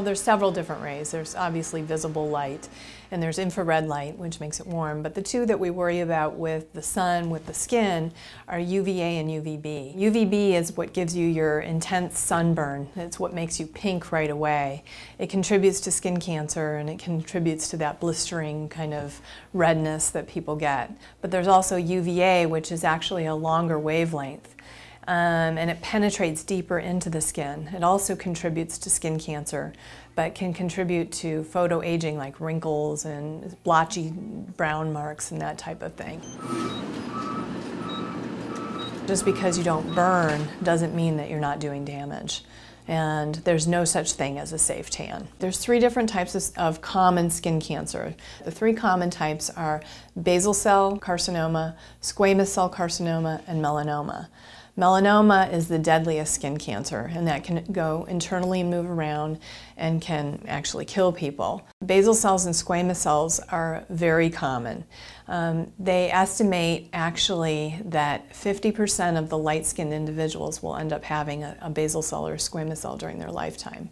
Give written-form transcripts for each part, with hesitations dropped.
There's several different rays. There's obviously visible light, and there's infrared light, which makes it warm. But the two that we worry about with the sun, with the skin, are UVA and UVB. UVB is what gives you your intense sunburn. It's what makes you pink right away. It contributes to skin cancer, and it contributes to that blistering kind of redness that people get. But there's also UVA, which is actually a longer wavelength. And it penetrates deeper into the skin. It also contributes to skin cancer, but can contribute to photoaging like wrinkles and blotchy brown marks and that type of thing. Just because you don't burn doesn't mean that you're not doing damage. And there's no such thing as a safe tan. There's 3 different types of common skin cancer. The 3 common types are basal cell carcinoma, squamous cell carcinoma, and melanoma. Melanoma is the deadliest skin cancer, and that can go internally and move around and can actually kill people. Basal cells and squamous cells are very common. They estimate actually that 50% of the light-skinned individuals will end up having a basal cell or squamous cell during their lifetime.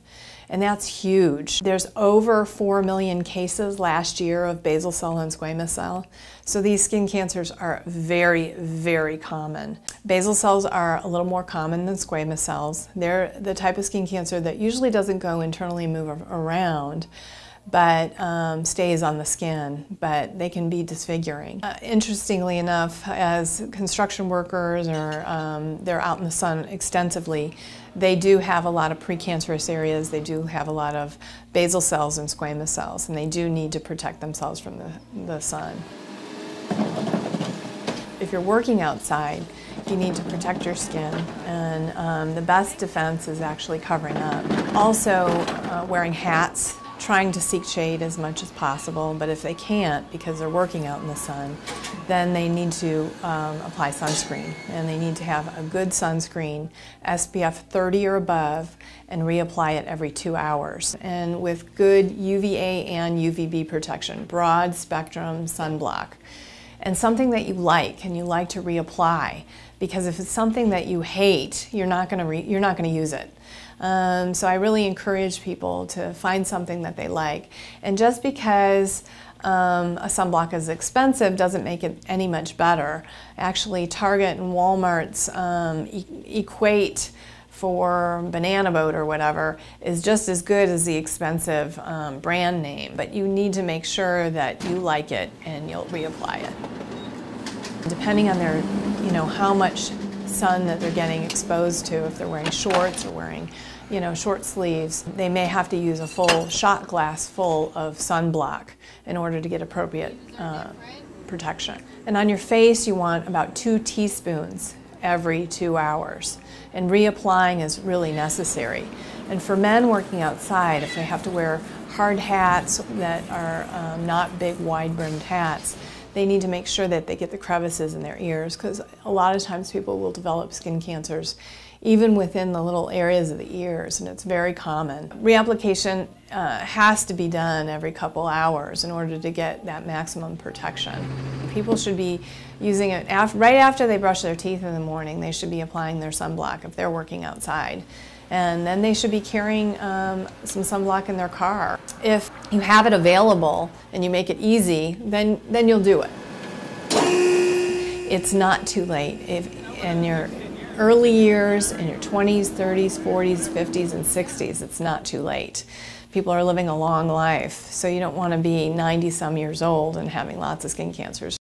And that's huge. There's over 4 million cases last year of basal cell and squamous cell. So these skin cancers are very, very common. Basal cells are a little more common than squamous cells. They're the type of skin cancer that usually doesn't go internally and move around, but stays on the skin, but they can be disfiguring. Interestingly enough, as construction workers or they're out in the sun extensively, they do have a lot of precancerous areas. They do have a lot of basal cells and squamous cells, and they do need to protect themselves from the sun. If you're working outside, you need to protect your skin, and the best defense is actually covering up. Also, wearing hats, trying to seek shade as much as possible, but if they can't because they're working out in the sun, then they need to apply sunscreen, and they need to have a good sunscreen, SPF 30 or above, and reapply it every 2 hours. And with good UVA and UVB protection, broad spectrum sunblock. And something that you like and you like to reapply, because if it's something that you hate, you're not going to use it. So I really encourage people to find something that they like. And just because a sunblock is expensive doesn't make it any much better. Actually, Target and Walmart's equate for Banana Boat or whatever is just as good as the expensive brand name. But you need to make sure that you like it and you'll reapply it. Depending on their, how much sun that they're getting exposed to, if they're wearing shorts or wearing, short sleeves, they may have to use a full shot glass full of sunblock in order to get appropriate protection. And on your face, you want about 2 teaspoons every 2 hours. And reapplying is really necessary. And for men working outside, if they have to wear hard hats that are not big, wide-brimmed hats, they need to make sure that they get the crevices in their ears, because a lot of times people will develop skin cancers even within the little areas of the ears, and it's very common. Reapplication has to be done every couple hours in order to get that maximum protection. People should be using it right after they brush their teeth in the morning. They should be applying their sunblock if they're working outside. And then they should be carrying some sunblock in their car. If you have it available and you make it easy, then you'll do it. It's not too late. If in your early years, in your 20s, 30s, 40s, 50s, and 60s, it's not too late. People are living a long life, so you don't want to be 90-some years old and having lots of skin cancers.